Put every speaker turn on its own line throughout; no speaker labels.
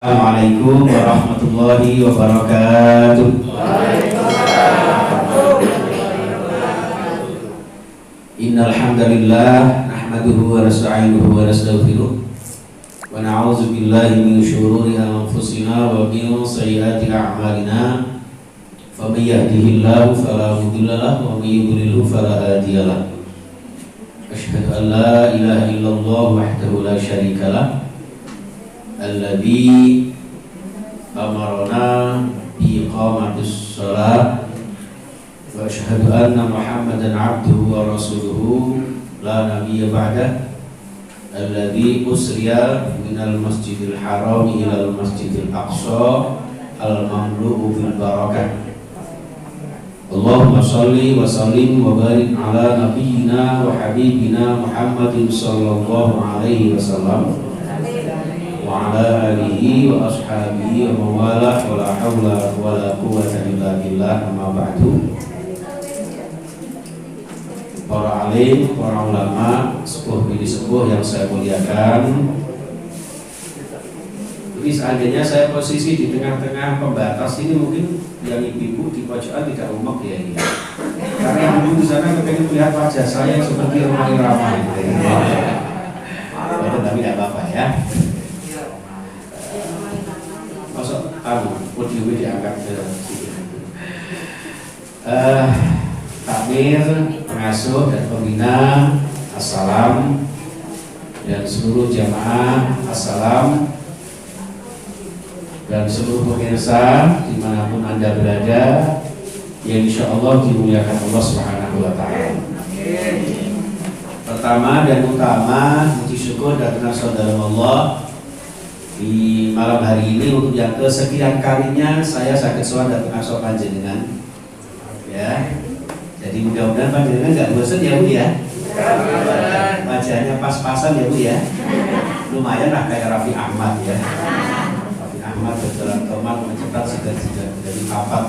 Assalamualaikum warahmatullahi wabarakatuh. Innal hamdalillah nahmaduhu wa nasta'inuhu wa nastaghfiruh wa na'udzu billahi min shururi anfusina wa min sayyiati a'malina. Faman yahdihillahu fala mudilla lahu wa may yudlilhu fala hadiya lahu. Asyhadu an la ilaha illallah wahdahu la syarika lahu alladzi amarna bi iqamatis shalah wa asyhadu anna Muhammadan abduhu wa rasuluhu la nabiyya ba'dah alladzi usriya minal masjidil haram ila al masjidil aqsa al mamlu'u bil barakah. Allahumma shalli wa sallim wa barik ala nabiyyina wa habibina Muhammadin sallallahu alaihi wasallam wa ala alihi wa ashabihi wa mawalah wa la hawla wa la quwwata illa billah. Amma ba'du. Para alim, para ulama, sepuh bini sepuh yang saya muliakan, ini seandainya saya posisi di tengah-tengah pembatas ini, mungkin yang ibu di pojokan tidak umek ya, karena yang ibu di sana kepengen melihat wajah saya seperti ramai-ramai. Tapi tidak apa-apa ya. Audio diangkat ke sini. Takmir, pengasuh dan pembina, assalam, dan seluruh jamaah, assalam, dan seluruh pemirsa dimanapun Anda berada, yang insya Allah dimuliakan Allah Subhanahu wa Ta'ala. Pertama dan utama, puji syukur dan saudara Allah. Di malam hari ini untuk yang kesekian kalinya saya sakit soal dan pengasuh panjenengan, ya. Jadi mudah-mudahan panjenengan nggak bosan ya Bu ya. Wajahnya pas-pasan ya Bu ya. Lumayan lah kayak Raffi Ahmad ya. Raffi Ahmad berjalan tomat mencetak sudah dari papat.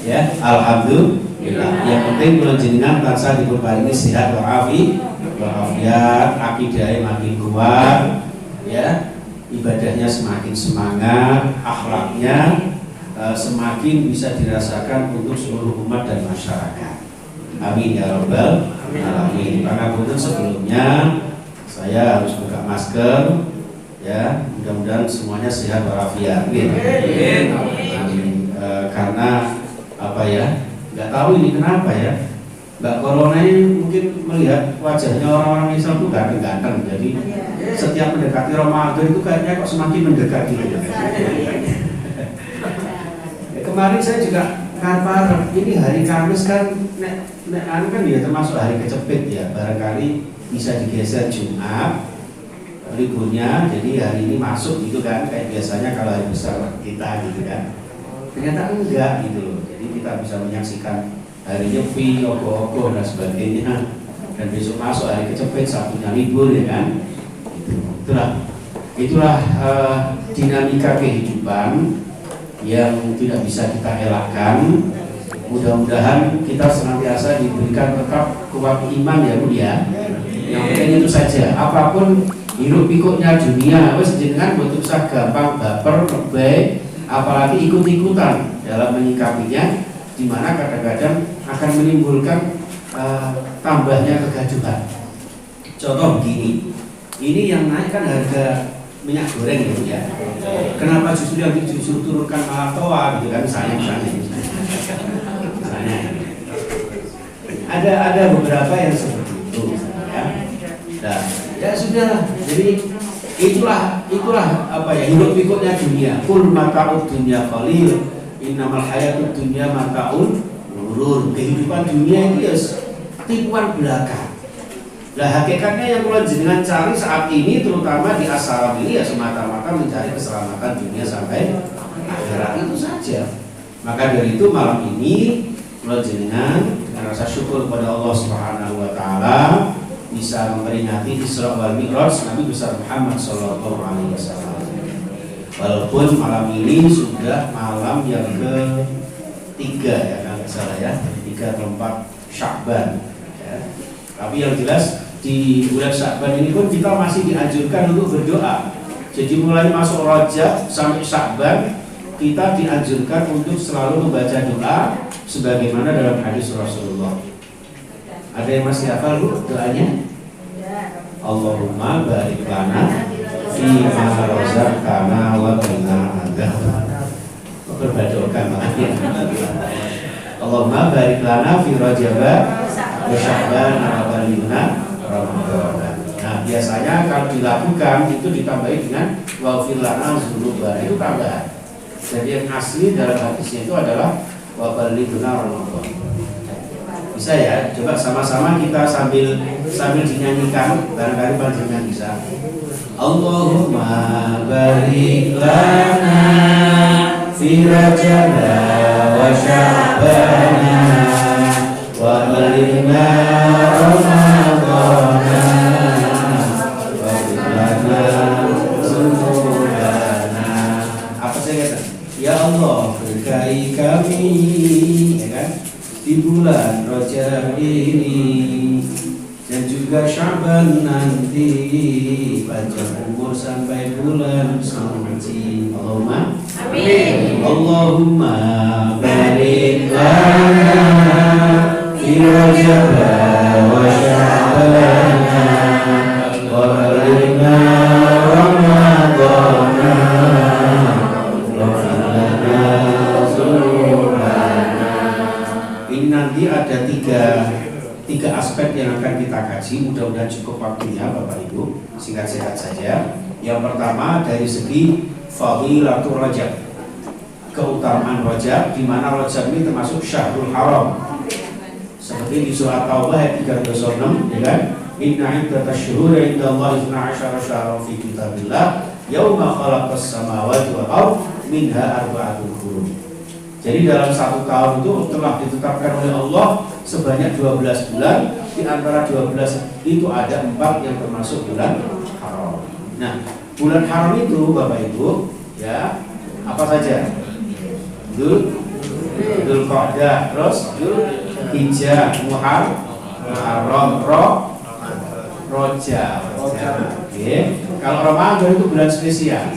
Ya, alhamdulillah. Yang penting bulan jenengan tansah diberkahi sehat walafiat, akidahnya makin kuat, ya. Ibadahnya semakin semangat, akhlaknya semakin bisa dirasakan untuk seluruh umat dan masyarakat. Amin ya rabbal alamin. Karena untuk sebelumnya saya harus buka masker, ya. Mudah-mudahan semuanya sehat walafiat. Amin. Karena apa ya? Nggak tahu ini kenapa ya? Mbak Corona ini mungkin melihat wajahnya orang-orang Islam itu ganteng-ganteng, jadi setiap mendekati Ramadan itu kayaknya kok semakin mendekat gitu ya. Kemarin saya juga kabar ini hari Kamis kan, kan ya termasuk hari kecepit ya, barangkali bisa digeser Jumat liburnya, jadi hari ini masuk gitu kan, kayak biasanya kalau hari besar kita gitu kan. Ternyata enggak gitu loh, jadi kita bisa menyaksikan hari nyepi, ogoh-ogoh dan sebagainya, dan besok masuk hari kecepit, Sabtunya libur ya kan. Itulah dinamika kehidupan yang tidak bisa kita elakkan. Mudah-mudahan kita senantiasa diberikan tetap kuat iman ya Bu ya. Yang penting itu saja. Apapun hiruk pikuknya dunia, wes jenengan betul usah gampang baper, lebay, apalagi ikut-ikutan dalam menyikapinya, di mana kadang-kadang akan menimbulkan tambahnya kegaduhan. Contoh begini, ini yang naik kan harga minyak goreng gitu ya. Kenapa justru yang justru turunkan malah toa gitu kan? Misalnya. Ada beberapa yang seperti itu ya. Nah, ya sudah. Jadi itulah apa ya, hidup pikuknya dunia. Kul mata'ud dunya qalil, innamal hayatud dunya mata'un nurun. Kehidupan dunia itu ya tipuan belaka. Nah hakikatnya yang mulai jenengan cari saat ini, terutama di asal ini ya semata-mata mencari keselamatan dunia sampai akhirat itu saja. Maka dari itu malam ini mulai jenengan dengan rasa syukur kepada Allah Subhanahu wa Ta'ala bisa memperingati Isra wal Mi'raj Nabi besar Muhammad Sallallahu Alaihi Wasallam. Walaupun malam ini sudah malam yang ketiga ya, kalau tidak salah ya, 3 atau 4 Sya'ban ya. Tapi yang jelas di bulan Sya'ban ini pun kita masih dianjurkan untuk berdoa Jadi mulai masuk Rajab sampai Sya'ban kita dianjurkan untuk selalu membaca doa sebagaimana dalam hadis Rasulullah. Ada yang masih hafal Bu doanya? Allahumma barik lana fi ma razaqtana wa qina adzabannar. Berbadokan makanya. Allahumma barik lana fi Rajab wa Sya'ban wa balighna Ramadan. Nah, biasanya kalau dilakukan itu ditambahi dengan wa fil lana dzunubana, itu tambahan. Jadi yang asli dalam hadisnya itu adalah wa balighna Ramadan. Bisa ya? Coba sama-sama kita sambil dinyanyikan, barangkali panjenengan bisa. Allahumma barik lana fi Rajab wa Sya'ban wa balighna Ramadan wa lana dzunubana. Apa saya kata? Ya Allah, berkahi kami, ya kan? Di bulan Rajab ini dan juga Sya'ban nanti, panjang umur sampai bulan suci. Allahumma amin. Allahumma barik lana fi Rajab wa Sya'ban wa balighna Ramadan wa lana dzunubana. Ini nanti ada tiga aspek yang akan kita kaji. Mudah-mudahan cukup waktunya Bapak Ibu, singkat-singkat saja. Yang pertama dari segi fadilatul Rajab, keutamaan Rajab, di mana Rajab ini termasuk Syahrul Haram. Seperti di surat Taubah ayat 326, ya kan? Inna iddatash syuhuri indallahi 12 syahran fi kitabillah yauma khalaqas samawati wal ardh minha arba'atun hurum. Jadi dalam satu tahun itu telah ditetapkan oleh Allah sebanyak 12 bulan. Di antara 12 itu ada 4 yang termasuk bulan haram. Nah, bulan haram itu Bapak Ibu, ya, apa saja? Dzulqa'dah, terus Dzulhijjah, Muharram, Rajab. Oke. Kalau Ramadan itu bulan spesial,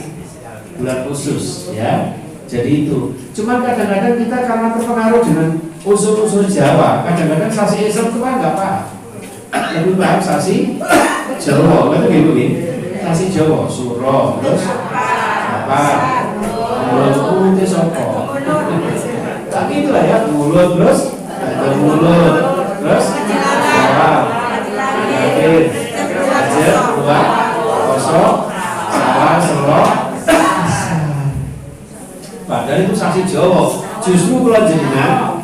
bulan khusus, ya. Jadi itu. Cuma kadang-kadang kita karena terpengaruh dengan unsur-unsur Jawa, kadang-kadang sasi Islam itu kan nggak paham. Lebih paham sasi Jawa, kan gitu nih. Sasi Jawa, Suro, terus apa? Mulut itu sopo. Tapi itulah ya, mulut terus, ada mulut, terus Jawa, akhir, ajar, buat, kosong, salah, selok. Padahal itu sasi Jawa. Justru kalau jenengan,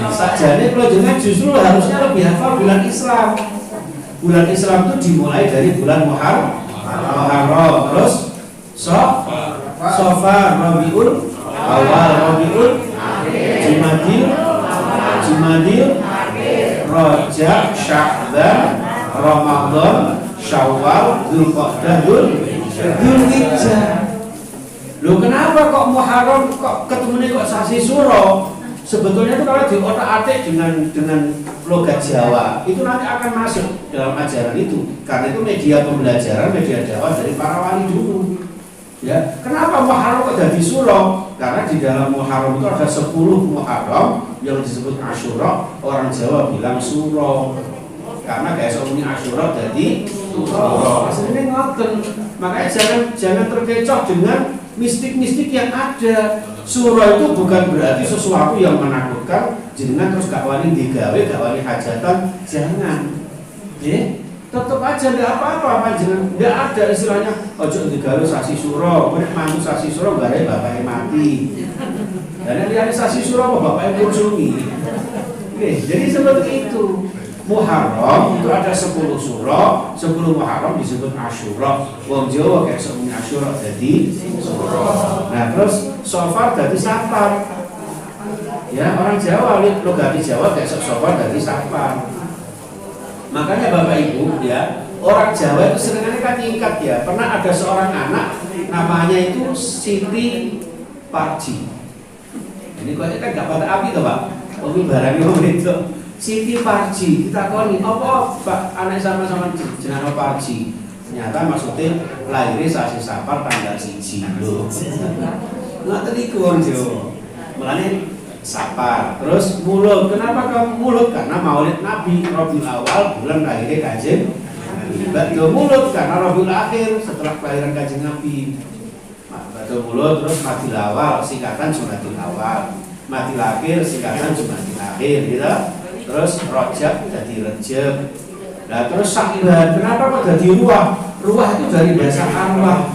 sajane kalau jenengan justru harusnya lebih hafal bulan Islam. Bulan Islam itu dimulai dari bulan Muharram, terus Safar, Rabiul Awal, Rabiul Jumadil, Rajab, Sya'ban, Ramadan, Syawal, Dzulqa'dah, Dzulhijjah. Loh, kenapa kok Muharram kok ketemunya kok sasi Suro? Sebetulnya itu kalau diotak-atik dengan logat Jawa, itu nanti akan masuk dalam ajaran itu. Karena itu media pembelajaran, media Jawa dari para wali dulu. Ya, kenapa Muharram kok jadi Suro? Karena di dalam Muharram itu ada 10 Muharram yang disebut Asyura, orang Jawa bilang Suro. Karena kayak semuanya Asyura jadi Suro. Aslinya ngoten. Makanya jangan terkecoh dengan mistik-mistik yang ada. Surah itu bukan berarti sesuatu yang menakutkan. Jenengan terus gak wani digawe, gak wani hajatan, jangan. Tetap aja ndak apa-apa jenengan. Ndak ada istilahnya ojo digawe sasi surah, nek mantu sasi surah bare bapake mati. Dan realisasi surah bapake kursumi. Jadi seperti itu. Muharram itu ada 10 surah, 10 Muharram disebut Asyura. Wong Jawa kayak semuanya Asyura jadi surah. Nah, terus Safar jadi Safar. Ya, orang Jawa logati Jawa kayak Safar jadi Safar. Makanya Bapak Ibu, ya, orang Jawa itu seringkali kan tingkat ya. Pernah ada seorang anak namanya itu Siti Parji. Ini kok kan gak pada api tuh, Pak. Ini barangnya itu. Siti Parji, kita koni, apa Pak anak sama-sama jenama Parji. Ternyata maksudnya lahirnya sasi Sapar tanggal 1 lho. Ngoten iku wong Jawa. Mulane Sapar. Terus Mulud. Kenapa kamu Mulud? Karena Maulid Nabi Rabiul Awal bulan lahirnya Kanjeng Nabi. Badul Mulud karena Rabiul Akhir setelah kelahiran Kanjeng Nabi. Badul Mulud terus Madil Awal singkatan Jumadil Awal. Madil Akhir singkatan Jumadil Akhir gitu. Terus Rajab jadi Rejab. Nah terus Syakban, kenapa kok jadi ruah? Ruah itu dari bahasa arwah.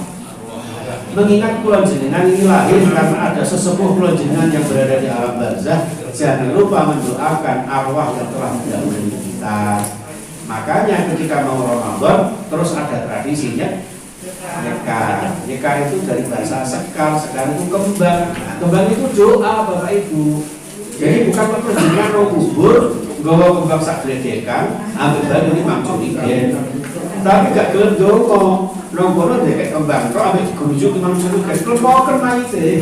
Mengingat kula jenengan ini lahir karena ada sesepuh kula jenengan yang berada di alam barzah. Jangan lupa mendoakan arwah yang telah mendahului kita. Makanya ketika mau Ramadan terus ada tradisinya nikah. Nikah itu dari bahasa sekar itu kembang. Kembang itu doa Bapak Ibu. Jadi bukan perjanjian roh kubur, gawa kembang sak gledekan, ambil baru ini maksud igen. Tapi gak gelem dongo, nongkono dek kembang, kok ambil digerujuk imam suruh guys, kelompok maite.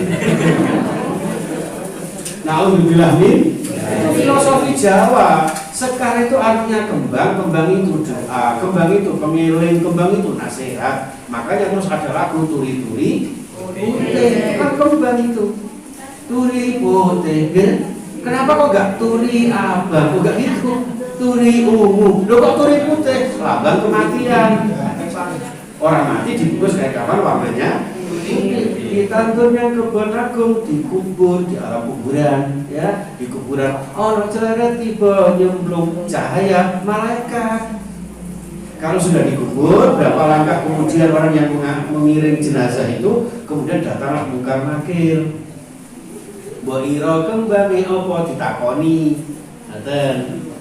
Nauzubillah min. Itu filosofi Jawa. Sekar itu artinya kembang, kembang itu doa, kembang itu pemiling, kembang itu nasihat. Makanya terus ada lagu turi-turi, putih, kan kembang itu. Turi putih, kenapa kok gak turi abang, kok gak gitu? Turi ungu, lo kok turi putih? Lambang kematian. Orang mati dibungkus kayak kapan warnanya? Ditantun yang kebun agung, dikubur di alam kuburan, ya di kuburan. Orang celana tiba nyemplung cahaya malaikat. Kalau sudah dikubur, berapa langkah kemudian orang yang mengiring jenazah itu kemudian datanglah Mungkar Nakir. Mbok ira kembange apa ditakoni. Ngaten.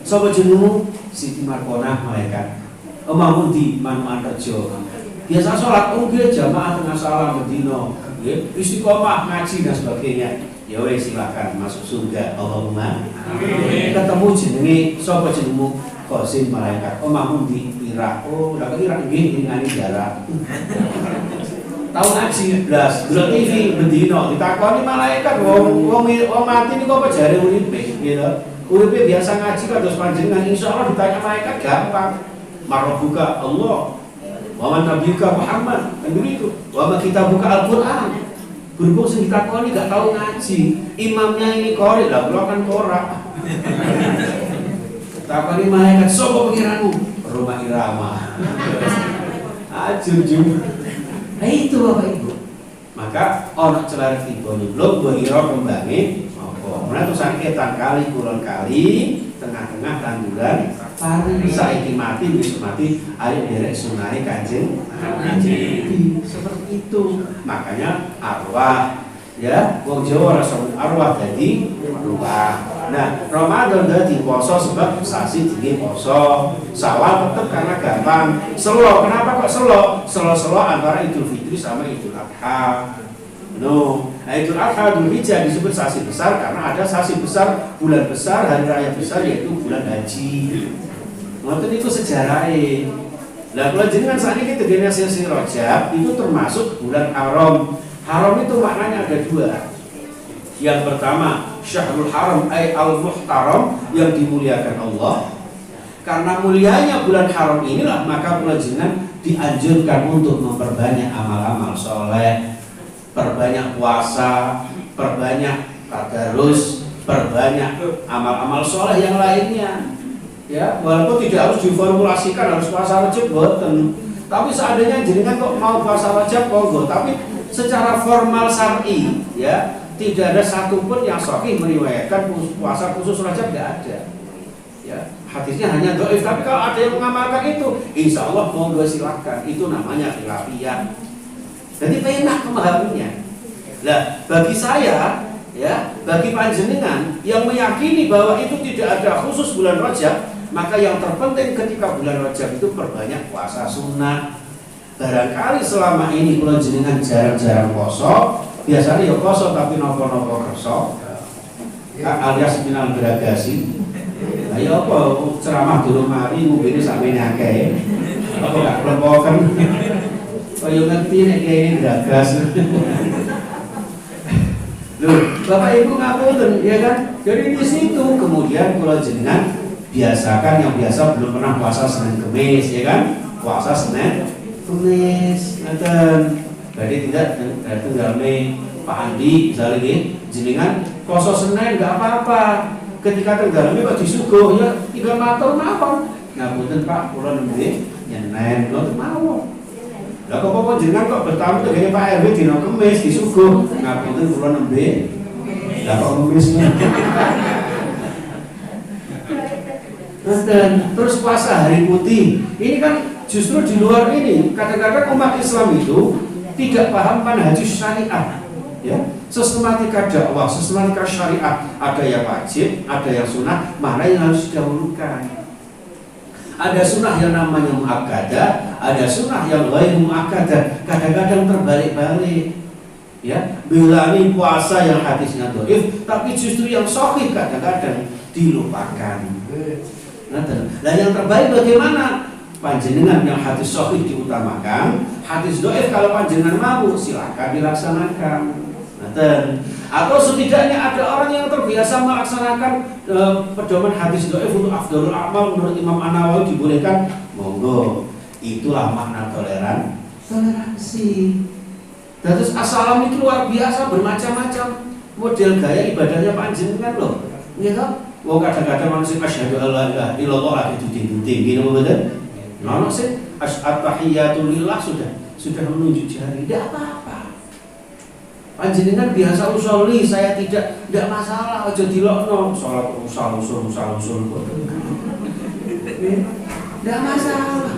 Sapa jenengmu? Siti Markonah malaikat. Omahmu di Manmanrejo. Biasa sholat nggih jamaah tengah salam bedino. Nggih, istiqomah ngaji dan sebagainya. Ya wis silakan masuk surga. Allahumma amin. Ketemu jenenge sapa jenengmu? Qasim malaikat. Omahmu di Irak. Oh, udah ke Irak nggih ngani jarak. Tahu ngaji blas, delok TV bendino ditakoni malaikat wong mati niku apa jare uripe gitu. Uripe biasa ngaji kados panjenengan insyaallah ditanya malaikat gampang. Marabbuka Allah. Wa man nabiyuka Muhammad. Kan begitu. Wa ma kitabuka Al-Qur'an. Berhubung sing ditakoni gak tahu ngaji, imamnya ini qori lah, kula kan korak. Takoni malaikat sapa pengiranmu? Roma Irama. Ajur-jur. Nah itu Bapak Ibu. Maka ana celar tiba nyemplung mbok ira kembange apa. Menawa tulisan ketan kali kulon kali tengah-tengah tanduran pari saiki mati wis mati ayo derek sunahe Kanjeng Nabi. Seperti itu. Makanya arwah ya wong Jawa rasa arwah dadi ruah. Nah, Ramadan dadi poso sebab sasi dingin poso. Sawal tetep karena gampang. Selo, kenapa kok selo? Selo-selo antara Idul Fitri sama Idul Adha. No, nah Idul Adha Idul Hijjah disebut sasi besar karena ada sasi besar, bulan besar, hari raya besar yaitu bulan haji. Ngoten itu sejarahnya. Lah kalau jenengan saat ini tegene sesi Rajab itu termasuk bulan haram. Haram itu maknanya ada dua. Yang pertama, Syahrul Haram ay al-muhtaram yang dimuliakan Allah. Karena mulianya bulan haram inilah maka bulan jenengan dianjurkan untuk memperbanyak amal-amal soleh, perbanyak puasa, perbanyak tadarus, perbanyak amal-amal soleh yang lainnya. Ya, walaupun tidak harus diformulasikan harus puasa Rajab boten. Tapi seandainya jenengan kok mau puasa Rajab monggo, tapi secara formal syar'i ya tidak ada satupun yang sahih meriwayatkan puasa khusus Rajab, tidak ada. Ya, hadisnya hanya dhaif. Tapi kalau ada yang mengamalkan itu, insya Allah monggo silakan. Itu namanya khilafiyah. Jadi enak memahaminya. Nah, bagi saya, ya, bagi panjenengan yang meyakini bahwa itu tidak ada khusus bulan Rajab, maka yang terpenting ketika bulan Rajab itu perbanyak puasa sunnah. Barangkali selama ini bulan jenengan jarang-jarang poso. Biasanya ya poso tapi nopo-nopo kerso alias minal beragasi. Ayo apa ceramah durung mari ngubine sakmene akeh. Apa gak kelompokan. Kaya ngerti nek kene gagas. Loh, Bapak Ibu ngapunten ya kan? Jadi di situ kemudian kula jenengan biasakan yang biasa belum pernah puasa Senin Kemis ya kan? Puasa Senin Kemis, ngaten. Berarti tidak tenggalme Pak Andi misalnya ini, jenengan poso Senin nggak apa-apa. Ketika tenggalme kok disuguh ya tinggal matur mawon. Ngapunten Pak, kula nembe nyenen kula mawon. Lah kok apa jenengan kok bertamu tegene Pak RW dina Kemis disuguh. Ngapunten kula nembe. Lah kok Kemis. Terus puasa hari putih. Ini kan justru di luar ini. Kadang-kadang umat Islam itu tidak paham manhaj syariat. Ya, sistematika dakwah, sistematika syariat, ada yang wajib, ada yang sunnah, mana yang harus didahulukan. Ada sunnah yang namanya muakkadah, ada sunnah yang ghairu muakkadah. Kadang-kadang terbalik-balik. Ya, bilangin puasa yang hadisnya dhaif, tapi justru yang sahih kadang-kadang dilupakan. Nah, yang terbaik bagaimana? Panjenengan yang hadis sahih diutamakan, hadis dhaif kalau panjenengan mau silakan dilaksanakan. Atau setidaknya ada orang yang terbiasa melaksanakan pedoman hadis dhaif untuk afdhalul amal menurut Imam An-Nawawi dibolehkan, monggo. Itulah makna toleransi. Terus assalam itu luar biasa, bermacam-macam model gaya ibadahnya panjenengan loh. Nggih toh? Wong kadang-kadang manusia asyhadu alla ilaha illallah lagi diting-ting gitu betul. Nono sih at-tahiyatu lillah sudah menunjuk jari, tidak apa-apa. Panjenengan biasa usolli, saya tidak masalah, aja dilokno salat usul. Tidak masalah.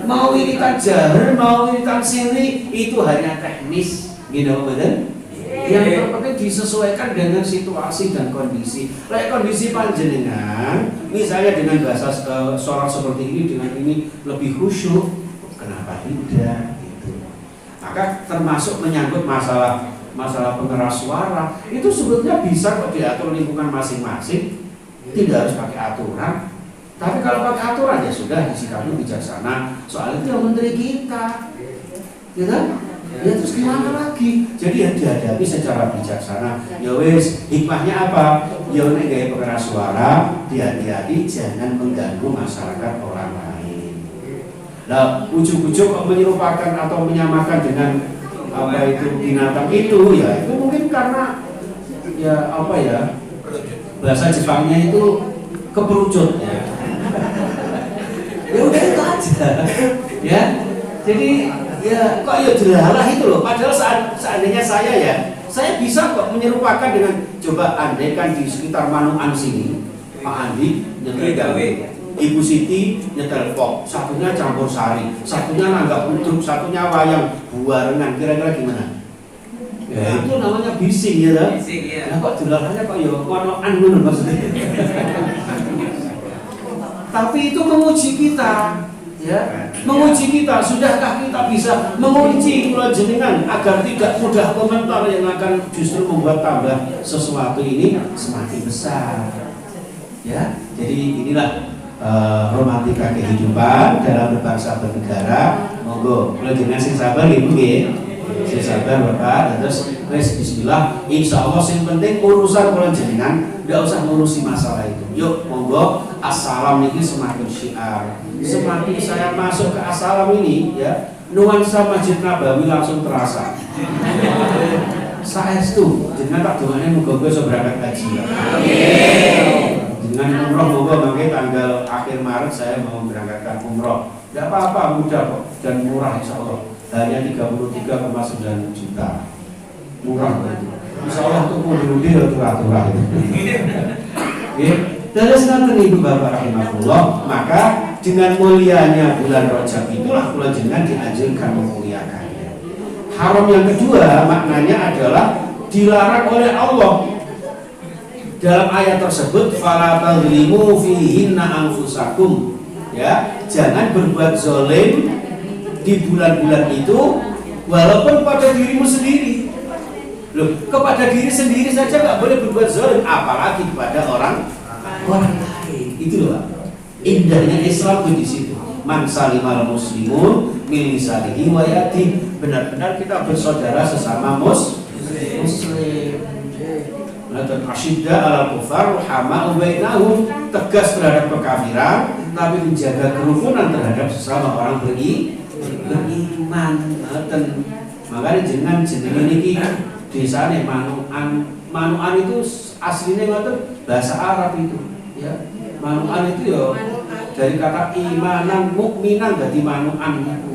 Mau wiritan jahar, mau wiritan sirri, itu hanya teknis, gitu betul. Yang terpenting disesuaikan dengan situasi dan kondisi. Kayak kondisi panjenengan, misalnya dengan bahasa sholat seperti ini, dengan ini lebih khusyuk, kenapa tidak? Gitu. Maka termasuk menyangkut masalah pengeras suara, itu sebetulnya bisa kok diatur lingkungan masing-masing, tidak harus pakai aturan. Tapi kalau pakai aturan ya sudah disikapi bijaksana. Soal itu yang menteri kita, gitu. Ya terus gimana lagi? Jadi yang dihadapi secara bijaksana. Ya wes, hikmahnya apa? Ya nek gaya pengeras suara, hati-hati jangan mengganggu masyarakat orang lain. Nah, ujuk-ujuk kok menyerupakan atau menyamakan dengan apa itu binatang itu, ya itu mungkin karena ya apa ya? Bahasa Jepangnya itu keperucut ya. Ya udah itu aja. Ya. Jadi ya kok ya jelalah itu loh. Padahal seandainya saya bisa kok menyerupakan dengan, coba andaikan di sekitar Manuan sini Pak Andi nyetel Ibu Siti nyetel pop, satunya campur sari, satunya nanggap uduk, satunya wayang buarengan, kira-kira gimana? Ya itu namanya bising ya kan? Nah kok jelalahnya kok ya Manuan ngono maksudnya. Tapi itu menguji kita. Ya, menguji kita, sudahkah kita bisa mengunci kula jenengan agar tidak mudah komentar yang akan justru membuat tambah sesuatu ini semakin besar. Ya, jadi inilah romantika kehidupan dalam berbangsa bernegara. Monggo kula jenengan sing sabar Ibu nggih. Sing sabar Bapak, terus wis bismillah. Insyaallah sing penting urusan kula jenengan ndak usah ngurusi masalah itu. Yuk monggo assalam ini semakin syiar. Semakin saya masuk ke assalam ini ya, nuansa Masjid Nabawi langsung terasa. Saestu jenengan tak dongane muga-muga iso berangkat haji. Amin. Dengan umroh monggo mangke tanggal akhir Maret saya mau berangkatkan umroh. Enggak apa-apa, mudah kok dan murah insyaallah. Hanya 33,9 juta. Murah itu. Insyaallah untuk mundi-mundi turah-turah itu. Nggih. Terus nanti Ibu Bapak rahimahullah, maka dengan mulianya bulan Rajab itulah kula jenengan dianjurkan memuliakannya. Haram yang kedua maknanya adalah dilarang oleh Allah. Dalam ayat tersebut fala tadlimu fihinna anfusakum. Ya, jangan berbuat zalim di bulan-bulan itu walaupun pada dirimu sendiri. Loh, kepada diri sendiri saja nggak boleh berbuat zalim, apalagi kepada orang lain. Itu loh, indahnya Islam itu di situ. Man salimal muslimun min lisanihi wa yadihi. Benar-benar kita bersaudara sesama muslim. Dan asyidda ala kufar hama'u bainahum, tegas terhadap kekafiran tapi menjaga kerukunan terhadap sesama orang beriman. beriman. Ngoten. Makanya jenengan niki desane Manukan. Manukan itu aslinya ngoten bahasa Arab itu, ya. Manukan itu ya dari kata imanan mukminan jadi Manukan itu.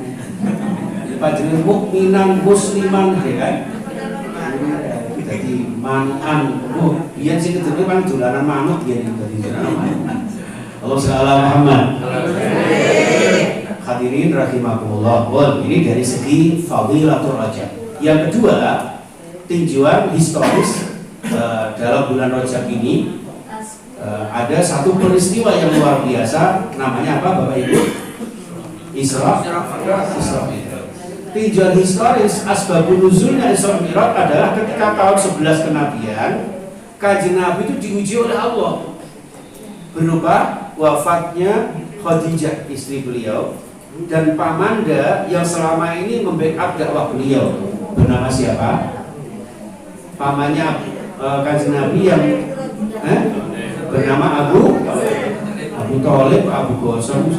Panjenengan mukminan musliman ya kan. Jadi Manukan. Oh, biyen sing kedene kan dolanan manuk ya dadi jenengan. Allah Subhanahu Muhammad. Hadirin rahimakumullah. Ini dari segi fadilatul Rajab. Yang kedua, tinjauan historis dalam bulan Rajab ini ada satu peristiwa yang luar biasa, namanya apa Bapak Ibu? Isra Mi'raj. Tinjauan historis asbabun nuzulnya Isra Mi'raj adalah ketika tahun 11 kenabian Kanjeng Nabi itu diuji oleh Allah berupa wafatnya Khadijah istri beliau dan pamanda yang selama ini membackup dakwah beliau bernama siapa? Pamannya Kanjeng Nabi yang bernama Abu Thalib, Abu Gosong,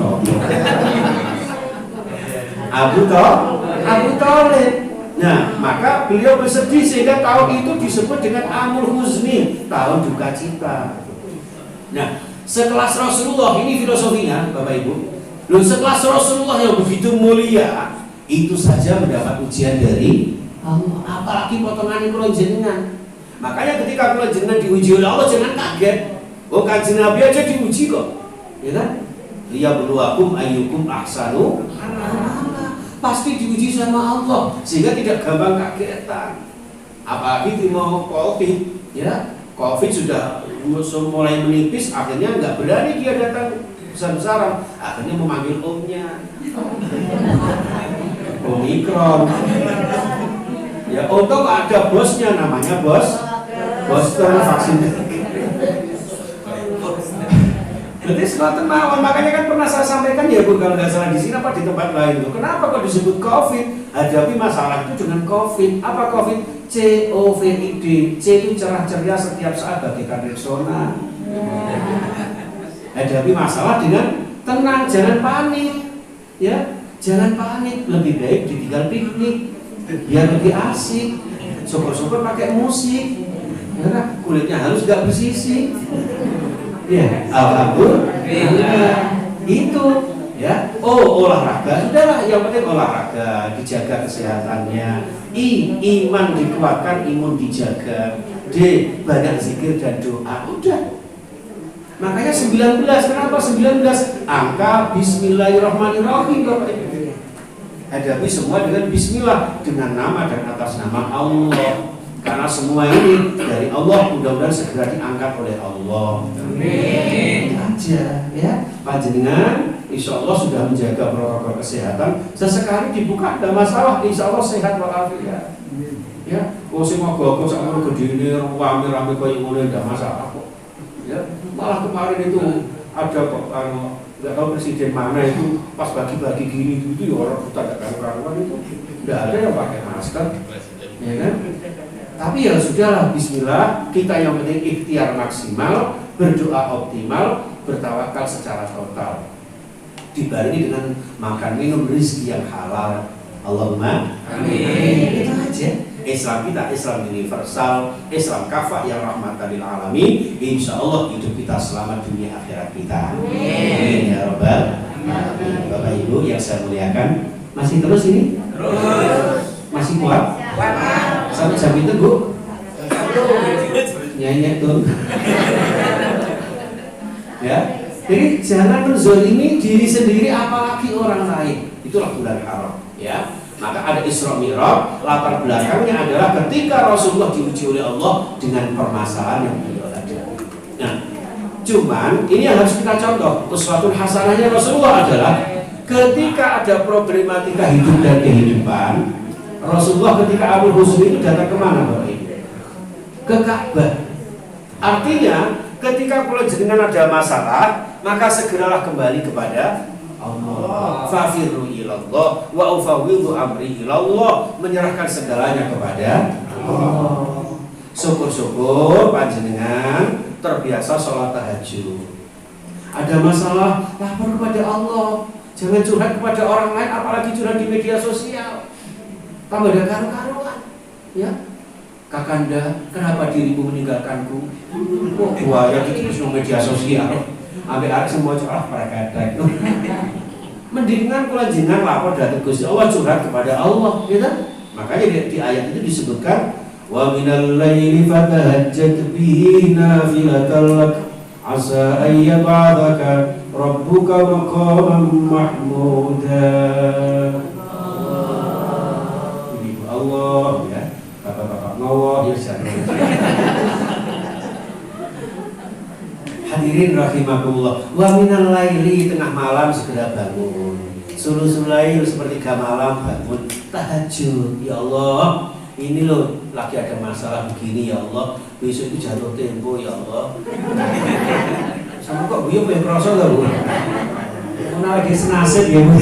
Abu Thalib. Nah, maka beliau bersedih sehingga tahun itu disebut dengan Amul Huzni, tahun duka cita. Nah, sekelas Rasulullah, ini filosofinya Bapak Ibu. Loh, sekelas Rasulullah yang begitu mulia, itu saja mendapat ujian dari Allah, apalagi potongan kula jenengan. Makanya ketika kula jenengan diuji oleh Allah jangan kaget. Oh, Kanjeng Nabi aja diuji kok. Ya kan? Liyabluwakum ayyukum ahsanu amala. Pasti diuji sama Allah sehingga tidak gampang kagetan. Apalagi mau Covid, ya. Covid sudah mulai menipis, akhirnya nggak berani dia datang besar-besaran, akhirnya memanggil omnya. Omikron. Ya, untung ada bosnya namanya Boston vaksin. Berarti setelah mawon, makanya kan pernah saya sampaikan ya Bu, kalau nggak salah di sini apa di tempat lain tuh. Kenapa kok disebut COVID? Hadapi masalah itu dengan COVID. Apa COVID? COVID. C itu cerah ceria setiap saat bagaikan rexona. Hadapi masalah dengan tenang, jangan panik. Ya, jangan panik. Lebih baik ditinggal piknik, biar lebih asik. Syukur-syukur pakai musik. Ya, kulitnya halus gak bersisik. Ya, alhamdulillah. Itu ya. Oh, olahraga sudahlah, yang penting olahraga, dijaga kesehatannya. Iman dikuatkan, imun dijaga. D, banyak zikir dan doa. Udah. Makanya 19, kenapa 19? Angka bismillahirrahmanirrahim Bapak Ibu. Hadapi semua dengan bismillah, dengan nama dan atas nama Allah. Karena semua ini dari Allah, mudah-mudahan segera diangkat oleh Allah. Amin. Aja ya, panjenengan insya Allah sudah menjaga protokol kesehatan. Sesekali dibuka ada masalah, insya Allah sehat walafiat. Ya, sing mogok sak gedene rame-rame koyo ngono ndak masalah kok. Ya, malah kemarin itu ada kok nggak tahu presiden mana itu pas bagi-bagi gini itu ya orang buta gak karuan itu nggak ada yang pakai masker, ya kan? Tapi ya sudahlah, bismillah, kita yang penting ikhtiar maksimal, berdoa optimal, bertawakal secara total. Dibarengi dengan makan minum rezeki yang halal. Allahumma amin. Itu aja. Islam kita Islam universal, Islam kafah yang rahmatan lil alamin. Insyaallah hidup kita selamat dunia akhirat kita. Amin ya rabbal alamin. Bapak Ibu yang saya muliakan, masih terus ini? Terus. Masih kuat? Sampai jam itu Bu? Nyanyi tuh. Ya. Jadi jangan menzalimi diri sendiri apalagi orang lain. Itulah bulan haram, ya. Maka ada Isra Mi'raj, latar belakangnya adalah ketika Rasulullah diuji oleh Allah dengan permasalahan yang beliau ada. Nah, cuman ini yang harus kita contoh. Uswatun hasanahnya Rasulullah adalah ketika ada problematika hidup dan kehidupan, Rasulullah ketika Amul Huzni itu datang kemana Bapak Ibu? Ke Ka'bah. Artinya ketika kula jenengan ada masalah, maka segeralah kembali kepada Allah. Fafirru ilallah wa ufawwidhu amri ilallah, menyerahkan segalanya kepada Allah. Syukur-syukur panjenengan terbiasa sholat tahajud. Ada masalah, lapor kepada Allah. Jangan curhat kepada orang lain, apalagi curhat di media sosial. Tambah ada karu-karuan. Ya, Kakanda, kenapa dirimu meninggalkanku? Kok buaya di media sosial? Ambil arek semua curhat praktek. Mendingan kula jenengan lapor dhateng Gusti Allah, curhat kepada Allah, gitu. Makanya di ayat itu disebutkan wa minal laili fatahajjat bihi nafilatan lak asa ay yab'athaka rabbuka maqaman mahmuda. Ibu Allah ya, bapak-bapak ngawah ya syarah. Hadirin rahimakumullah. Wa minal laili, tengah malam segera bangun. Sulusul lail, sepertiga malam bangun tahajud. Ya Allah, ini loh lagi ada masalah begini ya Allah. Besok itu jatuh tempo ya Allah. Sama kok buyung pengen kroso gak Bu? Mana lagi senasib ya Bu?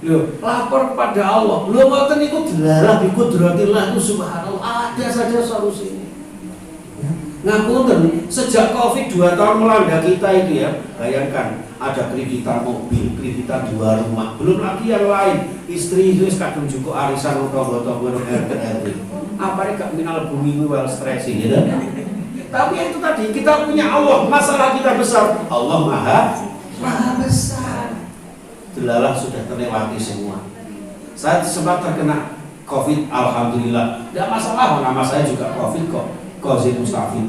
Loh, lapor kepada Allah. Loh, ngoten niku delalah bi qudratillah itu subhanallah. Ada saja solusinya. Ngapunten, sejak Covid 2 tahun melanda kita itu ya, bayangkan ada kreditan mobil, kreditan 2 rumah, belum lagi yang lain. Istri itu kadung cukup arisan utang-utang RT. Apa ini gak minal bumi well stressing gitu. Tapi itu tadi, kita punya Allah, masalah kita besar. Allah maha besar. Delalah sudah terlewati semua. Saya sempat terkena Covid, alhamdulillah. Tidak masalah, nama saya juga Covid kok. Qazi Mustafid.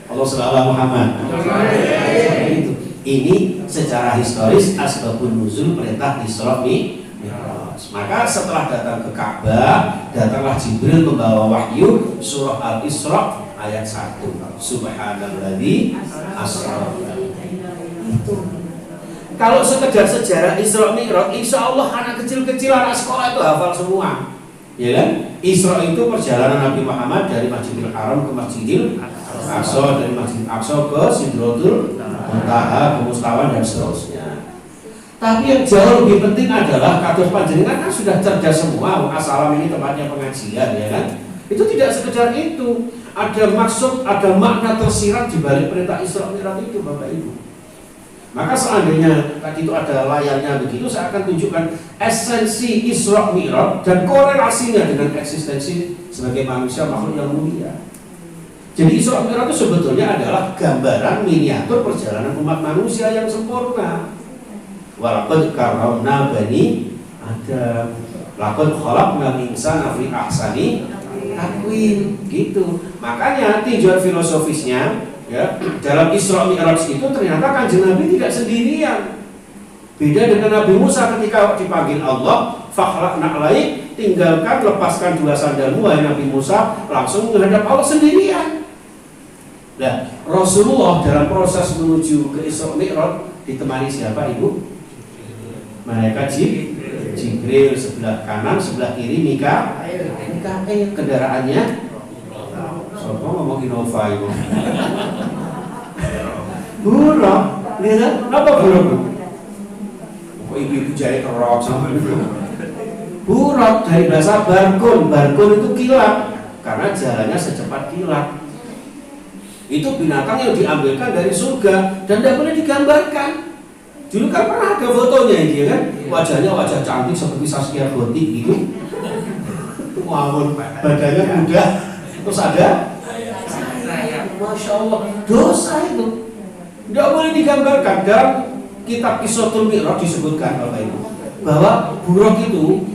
Allah sallallahu Muhammad. Itu. Ini secara historis asbabun nuzul perintah Isra Mi'raj. Maka setelah datang ke Ka'bah, datanglah Jibril membawa wahyu surah Al-Isra ayat 1. Subhanalladzi asra. Itu. Kalau sekedar sejarah Isra Mi'raj, insya Allah anak kecil-kecil, anak sekolah itu hafal semua. Ya kan? Isra itu perjalanan Nabi Muhammad dari Masjidil Haram ke Masjidil Aqsa, dari Masjidil Aqsa ke Sidratul Muntaha, ke Mustawan dan seterusnya. Tapi yang jauh lebih penting adalah kados panjenengan kan sudah cerdas semua. Assalam ini tempatnya pengajian ya kan? Itu tidak sekedar itu. Ada maksud, ada makna tersirat di balik perintah Isra Mi'raj itu Bapak Ibu. Maka seandainya tadi itu ada layarnya begitu, saya akan tunjukkan esensi Isra Mi'raj dan korelasinya dengan eksistensi sebagai manusia makhluk yang mulia. Jadi Isra Mi'raj itu sebetulnya adalah gambaran miniatur perjalanan umat manusia yang sempurna. Walaqad karramna bani Adam, laqad khalaqnal insana fi ahsani taqwim, gitu. Makanya tinjauan filosofisnya ya, dalam Isra Mi'raj itu ternyata Kanjeng Nabi tidak sendirian. Beda dengan Nabi Musa ketika dipanggil Allah, fakhla'na alaik, tinggalkan, lepaskan 2 sandalmu wahai Nabi Musa, langsung menghadap Allah sendirian. Nah, Rasulullah dalam proses menuju ke Isra Mi'raj ditemani siapa Ibu? Malaikat Jibril sebelah kanan, sebelah kiri Mikail. Kendaraannya sopo ngomong Innova itu. Buruk, lihat apa buruk? Kok ibu-ibu jahit rok sama itu. Buruk dari bahasa barkun, barkun itu kilat, karena jalannya secepat kilat. Itu binatang yang diambilkan dari surga dan tidak boleh digambarkan. Dulu kan pernah ada fotonya ini kan, wajahnya wajah cantik seperti Saskia Gotik gitu. Wawon, badannya muda, terus ada Masya Allah, dosa itu tidak boleh digambarkan. Dalam kitab Qissatul Mi'raj disebutkan Bapak Ibu bahwa buruk itu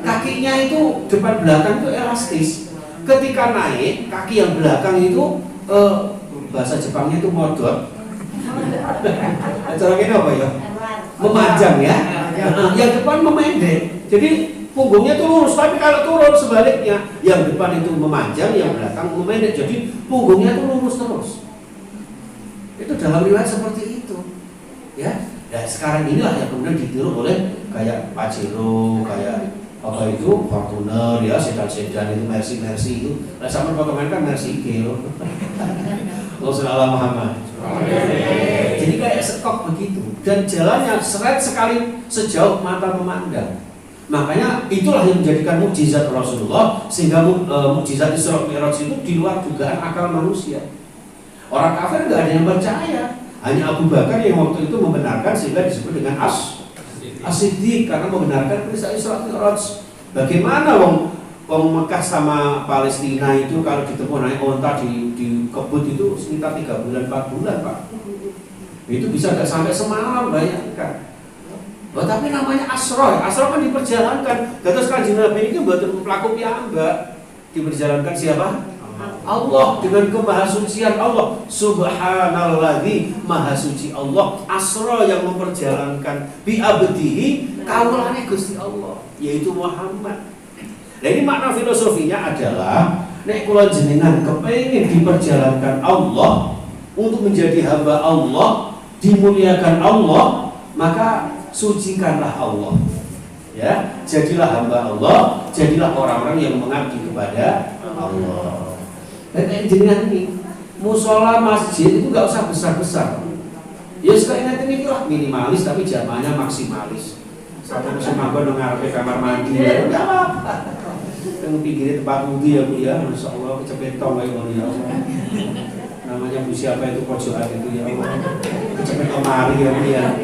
kakinya itu depan belakang itu elastis. Ketika naik, kaki yang belakang itu bahasa Jepangnya itu modot. Cara ini apa ya? Memanjang ya. Yang depan memendek. Jadi punggungnya itu lurus, tapi kalau turun sebaliknya, yang depan itu memanjang, yang belakang memendek. Jadi punggungnya itu lurus terus. Itu dalam riwayat seperti itu. Ya. Dan sekarang inilah yang kemudian ditiru oleh kayak Pajero, kayak apa itu Fortuner ya, sedan-sedan itu, Mercy itu. Nah, sama kemarin kan Mercy Gelo. Rasulullah Muhammad. Jadi kayak stok begitu. Dan jalannya seret sekali sejauh mata memandang. Makanya itulah yang menjadikan mukjizat Rasulullah, sehingga mukjizat Isra Mi'raj itu di luar dugaan akal manusia. Orang kafir nggak ada yang percaya. Hanya Abu Bakar yang waktu itu membenarkan sehingga disebut dengan As-Siddiq karena membenarkan peristiwa Isra Mi'raj. Bagaimana wong Mekah sama Palestina itu kalau ditempuh naik onta di kebut itu sekitar 3 bulan 4 bulan Pak. Itu bisa nggak sampai semalam, bayangkan. Tapi namanya Asra kan diperjalankan. Terus Kanjeng Nabi ini betul pelaku piyambak. Diperjalankan siapa? Allah dengan kemahasucian Allah. Subhanalladzi maha suci Allah. Asra yang memperjalankan bi abdihi kawulane Gusti Allah, yaitu Muhammad. Nah ini makna filosofinya adalah nek kula jenengan kepengin diperjalankan Allah untuk menjadi hamba Allah, dimuliakan Allah, maka sucikanlah Allah. Ya, jadilah hamba Allah, jadilah orang-orang yang mengabdi kepada Allah. Dan jenengan ini musola masjid itu nggak usah besar-besar. Ya sekarang ini lah minimalis tapi jamaahnya maksimalis. Satu musim manggon ngarepe kamar mandi, ya enggak apa-apa. Yang pinggirnya tempat wudhu ya Bu ya, Masya Allah kecepetong ya Allah. Namanya Bu siapa itu pojokan itu ya Allah. Kecepetong mari ya Bu ya.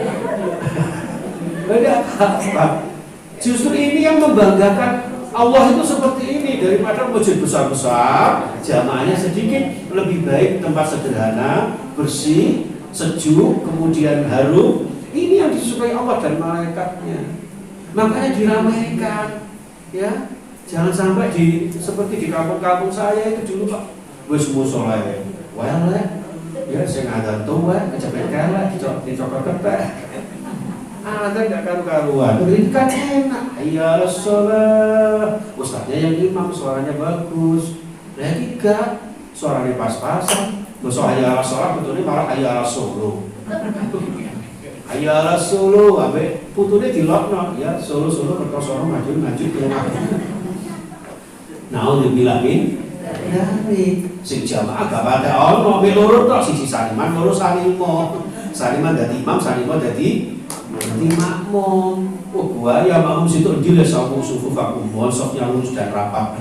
Tidak apa-apa. Justru ini yang membanggakan Allah itu seperti ini, daripada masjid besar-besar, jamaahnya sedikit, lebih baik tempat sederhana, bersih, sejuk, kemudian harum. Ini yang disukai Allah dan malaikatnya. Makanya diramaikan, ya. Jangan sampai seperti di kampung-kampung saya itu dulu Pak. Wis musola ya. Well, ya sing ada tuwa, kecepet kalah, dicokot ketek. Ada nggak karu-karuan? Ini kan enak. Hayya sholat. Ustaznya yang imam suaranya bagus. Lagi gak suaranya pas-pasan. Besok hayya sholat betulnya malah hayya solo. Hayya solo, abe putune dilokno ya solo kertosono maju ke rumah. Nah, dibilangin dari sing jamaah gak pada ono melurut tok siji saniman loro sanimo. Saniman dadi imam, sanimo dadi makmum. Oh gua ya makmum situ njil sawu sufu fakumon soknya lurus dan rapat.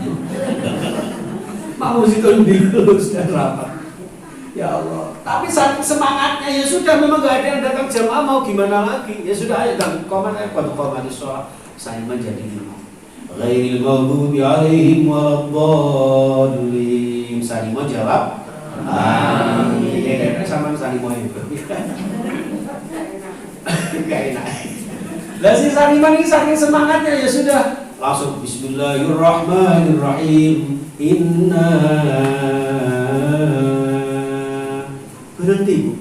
Makmum situ njil lurus dan rapat. Ya Allah. Tapi semangatnya ya sudah, memang gak ada yang datang jamaah, mau gimana lagi? Ya sudah ayo dan komat sholat saya menjadi imam. Ghairil maghdubi alaihim waladdallin. Sanimo jawab amin. Ya sama sanimo itu. Gak enak. Lah si saniman ini saking semangatnya ya sudah langsung bismillahirrahmanirrahim. Inna berhenti Bu.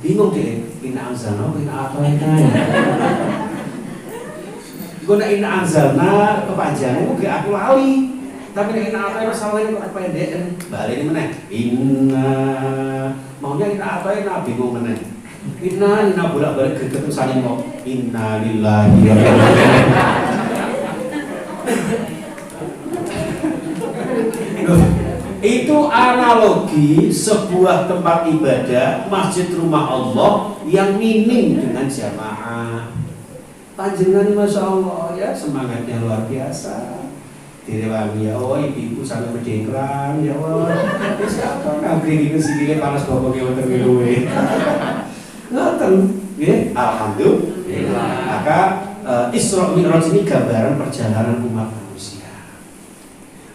Bingung deh. Inna anzalna inna atayna. Guna inna anzalna kepanjangan itu gak aku lali. Tapi nek inna atayna salahnya kok pendek. Balik ini meneh. Inna maunya inna atayna bingung meneh. Inna bolak-balik ketemu saling mau inna lillahi wa inna ilaihi raji'un. Itu analogi sebuah tempat ibadah, masjid rumah Allah yang minim dengan jamaah. Panjenengan Masya Allah ya, semangatnya luar biasa. Direwangi ya, oh ibu sampai berdekran ya Allah. Siapa ngabri ini sikile panas boboknya wonten ngeluwe. Ngoten, nggih. Alhamdulillah. Maka Isra Mi'raj ini gambaran perjalanan umat manusia.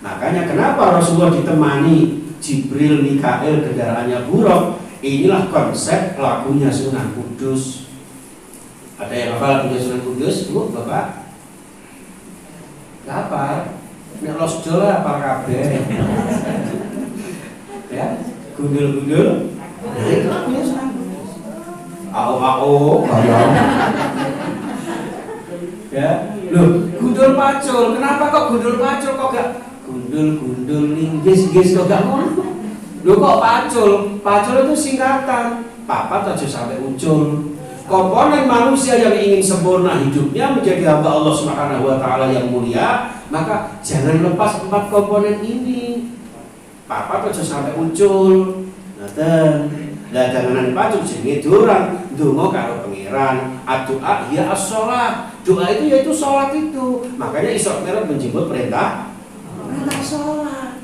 Makanya kenapa Rasulullah ditemani Jibril, Mikail, kendaraannya Buraq. Inilah konsep lagunya Sunan Kudus. Ada yang hafal lagunya Sunan Kudus, Bu, Bapak? Gak apa? Nek los dola apa kabeh? Ya, gundul-gundul. Nah, itu lagunya Sunan Kudus. Ao, ya, loh, gundul pacul. Kenapa kok gundul pacul? Kok gak gundul linggis kok gak ngono? Loh kok pacul? Pacul itu singkatan. Papat aja sampai ucul. Komponen manusia yang ingin sempurna hidupnya menjadi hamba Allah Subhanahu wa taala yang mulia, maka jangan lepas 4 komponen ini. Papat aja sampai ucul. Ngoten. Lah danganan pacul jenenge durang, ndonga karo pangeran. Doa ya as-shalah. Doa itu yaitu salat itu. Makanya Isra Mi'raj menjemput perintah sholat.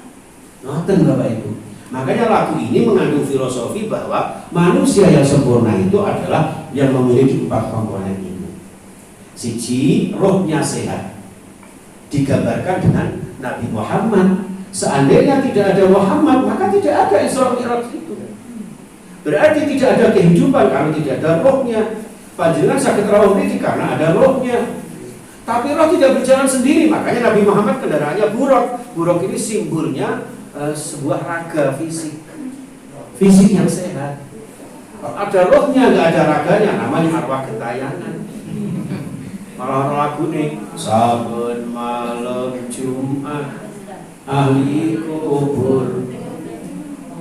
Ngoten Bapak Ibu. Makanya lagu ini mengandung filosofi bahwa manusia yang sempurna itu adalah yang memiliki 4 komponen ini. Siji, rohnya sehat. Digambarkan dengan Nabi Muhammad. Seandainya tidak ada Muhammad, maka tidak ada Isra Mi'raj itu. Berarti tidak ada kehidupan kalau tidak ada rohnya. Panjenengan sakit rawuh ini karena ada rohnya. Tapi roh tidak berjalan sendiri, makanya Nabi Muhammad kendaraannya buruk. Buruk ini simbolnya sebuah raga fisik yang sehat. Ada rohnya, nggak ada raganya, namanya arwah gentayangan. Malah lagu nih, saben malam Jumat ahli kubur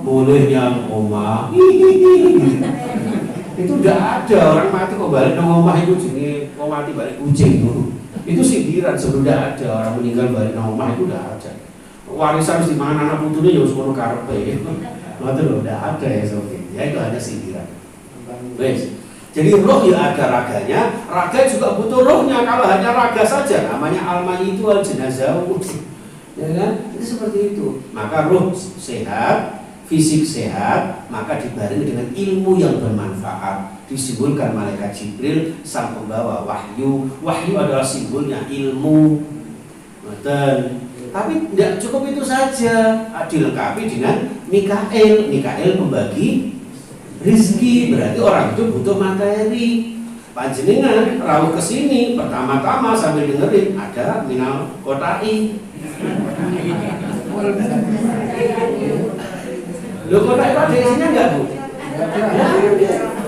mulai yang omah. Itu udah ada orang mati kok balik nang omah itu jenenge kok mati balik kucing dulu. Itu sindiran, sebelum udah ada orang meninggal balik nang omah itu udah ada. Warisan di mana anak putune ya wis ngono karepe. Ngoten lho, udah ada ya soalnya. Ya itu hanya sindiran. Wes. Jadi roh ya ada raganya, raga juga butuh rohnya. Kalau hanya raga saja namanya al-mayyit wal jenazah. Ya kan? Itu seperti itu. Maka roh sehat, fisik sehat, maka dibarengi dengan ilmu yang bermanfaat. Disimbolkan malaikat Jibril sang pembawa wahyu. Wahyu adalah simbolnya ilmu. Betul. Tapi tidak cukup itu saja, dilengkapi dengan Mikael. Mikael pembagi rizki, berarti orang itu butuh materi. Panjenengan rawuh ke sini pertama-tama sambil dengerin ada minal kotai. Lo kotai itu ada isinya enggak, Bu?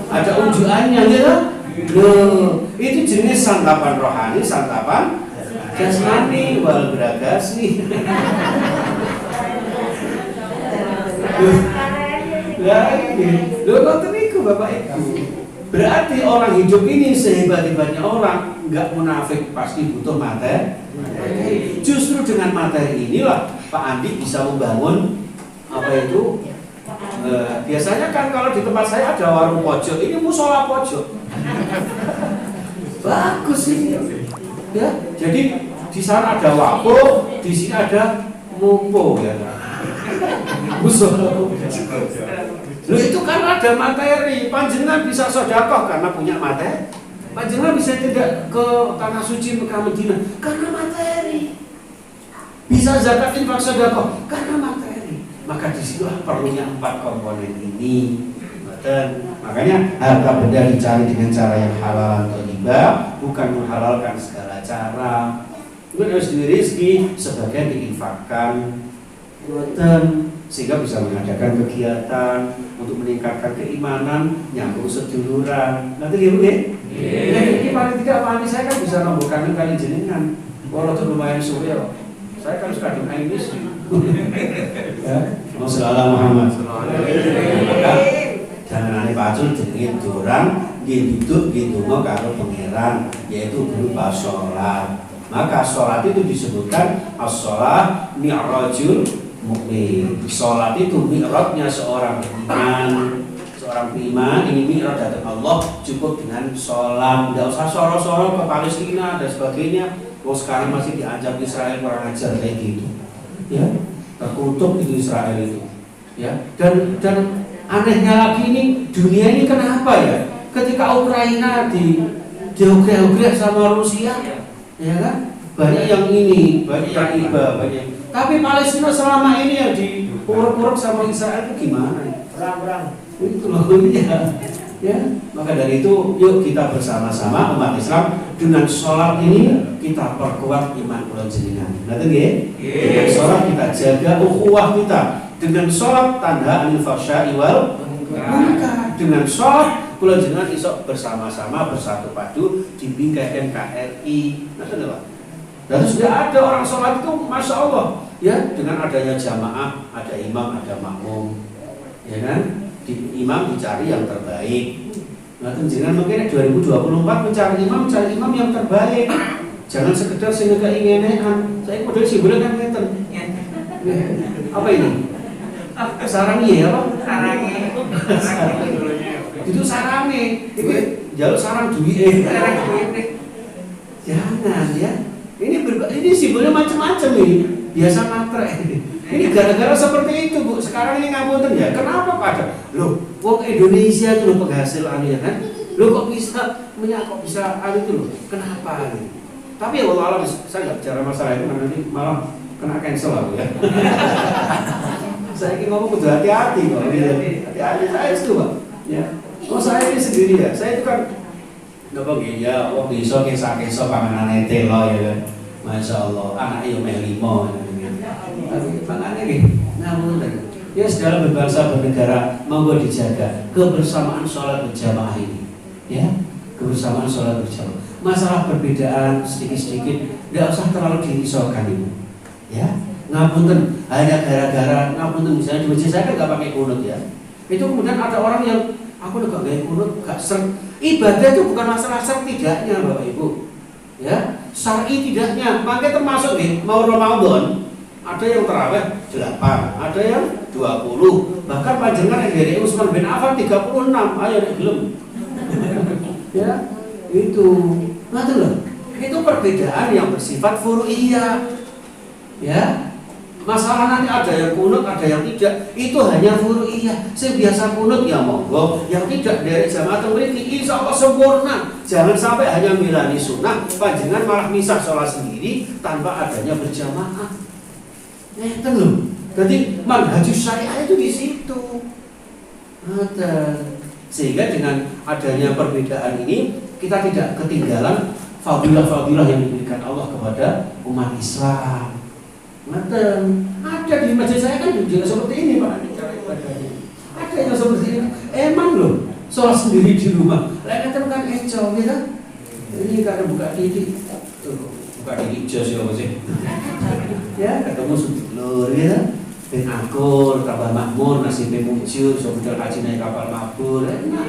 Ada unjukannya gitu. Loh, itu jenis santapan rohani, santapan jasmani wal beragasi. Lah ini, lho kok niku Bapak Ibu. Berarti orang hidup ini sehebat-hebatnya orang enggak munafik, pasti butuh materi. Justru dengan materi inilah Pak Andi bisa membangun apa itu? Biasanya kan kalau di tempat saya ada warung pojok, ini musola pojok. Bagus ini. Ya, jadi di sana ada wapo, di sini ada mupo ya. Musola. Loh itu karena ada materi. Panjenengan bisa sedekah karena punya materi. Panjenengan bisa tidak ke tanah suci Mekah Madinah karena materi. Bisa zakat infak sedekah karena materi. Maka disitulah perlunya 4 komponen ini. Dan makanya harta benda dicari dengan cara yang halal atau riba, bukan menghalalkan segala cara. Itu harus diri rezeki sebagian diinfakkan, sehingga bisa mengadakan kegiatan untuk meningkatkan keimanan, nyambung seduluran. Nanti lihat ya. Ini paling tidak paling saya kan bisa nombokkan kali jenengan. Walaupun lumayan suwe ya. Saya kan suka dengan ini sih. Ya, Muhammad. Jangan aneh pacul jenengin durang gitu karo pangeran, yaitu berupa sholat. Maka sholat itu disebutkan as-sholat mi'rajul mukmin. Sholat itu mi'rajnya seorang beriman. Seorang beriman ini mi'raj dari Allah cukup dengan sholat. Tidak usah soro-soro ke Palestina dan sebagainya. Oh sekarang masih diancam Israel kurang ajar kayak gitu. Ya, terkutuk itu Israel itu. Ya, dan anehnya lagi ini dunia ini kenapa ya? Ketika Ukraina diogeh-ogeh sama Rusia, ya kan? Banyak yang ini, banyak yang iba, banyak. Tapi Palestina selama ini yang diuruk-uruk sama Israel itu gimana? Perang-perang. Itu loh ya. Maka dari itu yuk kita bersama-sama umat Islam dengan sholat ini kita perkuat iman kula jenengan. Nanti nggih? Dengan sholat kita jaga ukhuwah kita. Dengan sholat tanda anil fahsya'i wal munkar. Dengan sholat kula jenengan iso bersama-sama bersatu padu dibingkai NKRI. Nanti lho. Dan sudah ada orang sholat itu masya Allah ya, dengan adanya jamaah, ada imam, ada makmum, ya kan? Imam dicari yang terbaik. Nah, jenengan mungkin 2024 mencari imam yang terbaik. Jangan sekedar sing keinginan. Saya model simbolnya kan ngeten. Apa ini? Sarangi ya, apa? Sarangi. Itu sarangi. Itu jalur sarang duit. Jangan ya. Ini simbolnya macam-macam ini. Biasa matre. Ini gara-gara seperti itu Bu. Sekarang ini ngapunten ya. Kenapa pada? Loh, wong Indonesia itu loh penghasil anu ya kan? Loh kok bisa anu itu loh? Kenapa anu? Tapi ya Allah alam, saya nggak bicara masalah itu nanti malah kena cancel aku ya. Saya ingin ngomong kudu hati-hati kok. Hati-hati saya itu Pak. Ya. Oh saya ini sendiri ya. Saya itu kan nggak begini ya. Wong bisa kisah-kisah panganan telo ya kan. Masya Allah. Anaknya yang melimo. Tapi makanya nih, namun ya dalam berbangsa bernegara monggo dijaga kebersamaan sholat berjamaah ini, ya kebersamaan sholat berjamaah. Masalah perbedaan sedikit-sedikit, tidak usah terlalu dirisaukan ibu, ya. Ngapunten hanya gara-gara ngapunten misalnya di masjid saya kan nggak pakai kunut ya. Itu kemudian ada orang yang aku udah gak kunut, gak ser. Ibadah itu bukan masalah ser tidaknya bapak ibu, ya syar'i tidaknya. Makanya termasuk nih mau Ramadan. Ada yang terawih 8, ada yang 20. Bahkan panjenengan yang dari Utsman bin Affan 36. Ayo nek gelem. Ya, itu. Nah, itu loh. Itu perbedaan yang bersifat furu'iyah. Ya. Masalah nanti ada yang kunut, ada yang tidak. Itu hanya furu'iyah. Saya biasa kunut ya monggo, yang tidak dari jamaah mriki insyaallah sempurna. Jangan sampai hanya milani sunnah, panjenengan malah misah sholat sendiri tanpa adanya berjamaah. Itu loh. Jadi manhajus syariah itu di situ. Ada. Sehingga dengan adanya perbedaan ini kita tidak ketinggalan fadilah-fadilah yang diberikan Allah kepada umat Islam. Ada di masjid saya kan juga seperti ini Pak. Ada yang seperti ini. Emang loh. Sholat sendiri di rumah. Lain kan eco gitu. Ini karena buka diri. Buka diri jos ya Mas. Ya ketemu sedulur ya, ben akur, tambah makmur, nasibnya mujur, so budal haji naik kapal mabur, enak.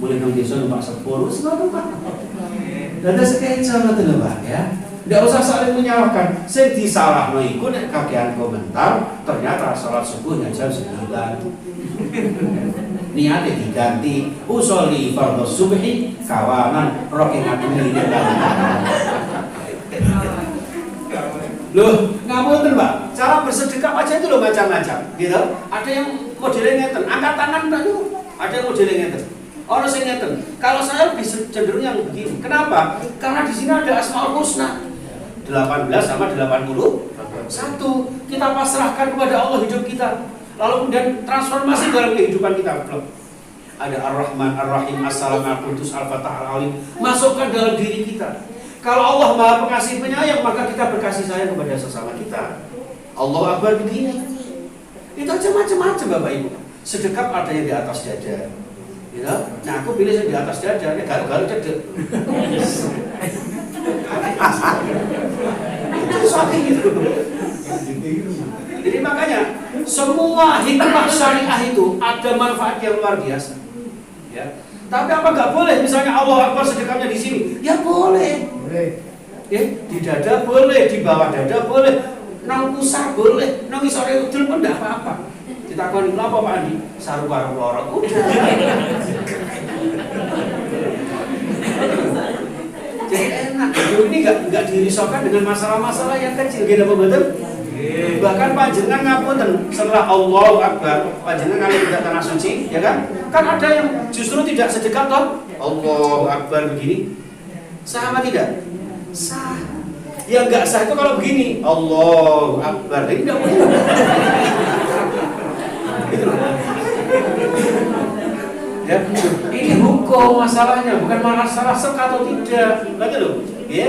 Mulai nang desa numpak sepur, wis ngono Pak. Dada sekeca ngoten lho Pak ya. Ndak usah saling menyalahkan. Sing disalahno iku nek kakean komentar, ternyata salat subuhnya jam 9. Niatnya diganti, usolli fardhu subhi kawanan rakaat ini. Loh, ngapunten Mbak, cara bersedekah aja itu loh macam-macam, gitu. Ada yang modelnya ngeten, angkat tangan tadi, ada yang modelnya ngeten. Orang yang ngeten. Kalau saya lebih cenderung yang begini. Kenapa? Karena di sini ada Asmaul Husna. 18 sama 81. Kita pasrahkan kepada Allah hidup kita. Lalu kemudian transformasi dalam kehidupan kita. Ada Ar-Rahman, Ar-Rahim, As-Salam, Al-Qudus, Al-Fatah, Al-Alim. Masukkan dalam diri kita. Kalau Allah Maha Pengasih Penyayang, maka kita berkasih sayang kepada sesama kita. Allahu Akbar begini. Itu aja macam-macam Bapak Ibu. Sedekap ada yang di atas dada. Ya, nah aku pilih yang di atas dada, ini garuk-garuk cedek. Itu seperti itu. Jadi makanya semua hikmah syariah itu ada manfaat yang luar biasa. Ya. Tapi apa nggak boleh? Misalnya Allah Akbar sedekahnya di sini, ya boleh. Ya, di dada boleh, di bawah dada boleh, nang pusar boleh, nang isore udul pun tidak apa-apa. Ditakoni apa Pak Andi? Saru-saru lorok udah. Jadi enak. Ini nggak dirisaukan dengan masalah-masalah yang kecil, gitu apa betul? Bahkan panjenengan ngapunten setelah Allahu Akbar, panjenengan kalau tidak tanah suci, ya kan? Kan ada yang justru tidak sedekap toh. Allahu Akbar begini. Sah apa tidak? Sah. Yang enggak sah itu kalau begini, Allahu Akbar. Ini enggak boleh. Gitu loh. Ya, ini hukum masalahnya, bukan masalah seka atau tidak. Betul loh. Ya.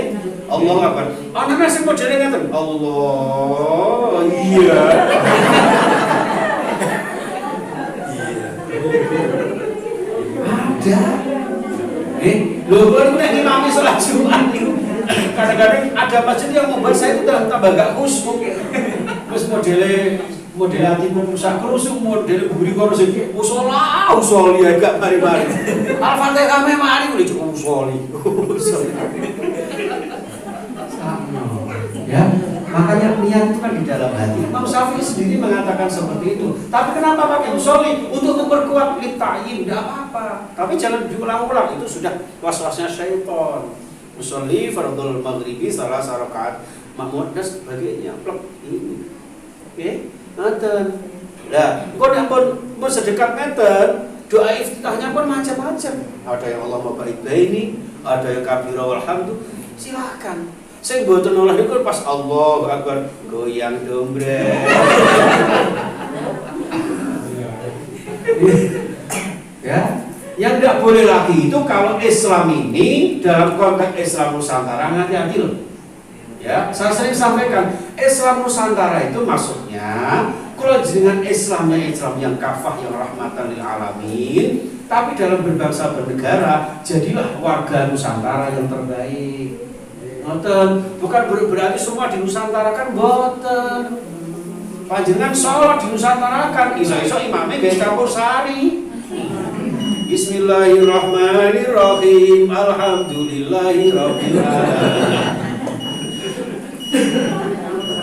Allahu Akbar. Anaknya sing modelnya ngeten. Allah. Iya. Ada. Loh, kalau udah ngimami sholat Jumat itu kadang-kadang ada masjid yang membuat saya itu udah tambah gak khusyuk. Terus model hati pusat kerusuk, model buri kerusuk usoli agak mari-mari. Al-Fatihah kami mari udah cukup usoli. Ya, makanya niat itu kan di dalam hati. Imam Syafi'i sendiri mengatakan seperti itu. Tapi kenapa pakai usoli? Untuk memperkuat litta'yin, tidak apa-apa. Tapi jangan diulang-ulang, itu sudah was-wasnya syaitan. Usoli fardhul maghribi salah rakaat makmum dan sebagainya. Plek ini. Nggih, ngoten. Lah, kok pun sedekap ngeten, doa iftitahnya pun macam-macam. Ada yang Allah mabarik-baini, ada yang kabira walhamdu. Silakan. Sing mboten oleh niku pas Allahu Akbar goyang dombrek. Ya, yang tidak boleh lagi itu kalau Islam ini dalam konteks Islam Nusantara, hati-hati loh. Ya, saya sering sampaikan Islam Nusantara itu maksudnya kalau dengan Islamnya Islam yang kafah, yang rahmatan lil alamin, tapi dalam berbangsa bernegara jadilah warga Nusantara yang terbaik. Ngoten, bukan berarti semua di Nusantara kan boten. Panjenengan sholat di Nusantara kan iso-iso imamnya gak campur sari. Bismillahirrahmanirrahim. Alhamdulillahirabbil alamin.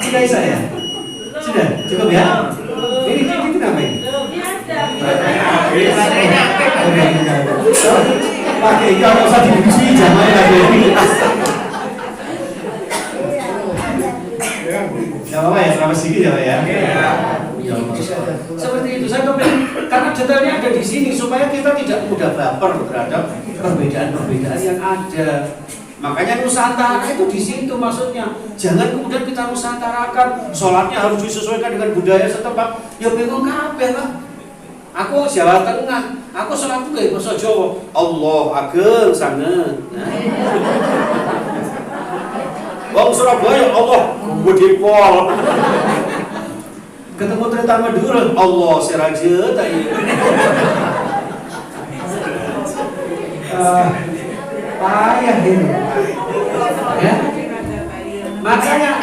Sudah saya? Sudah? Cukup ya? Ini kenapa ini? Pakai kalau usah dibisui jamaah lagi. Gak apa-apa ya, selama sedikit ya Pak ya? Seperti itu, saya kembali karena detailnya ada di sini supaya kita tidak mudah baper terhadap perbedaan-perbedaan yang ada. Makanya Nusantara itu di situ maksudnya. Jangan kemudian kita nusantarakan, sholatnya harus disesuaikan dengan budaya setempat. Ya bingung kabeh Pak. Aku Jawa Tengah, aku sholatku kayak bahasa Jawa. Allah ageng sanget. Wong Surabaya Allah gede pol. Ketemu Trita Madura Allah serajet aja. Payah ini. Ya. Makanya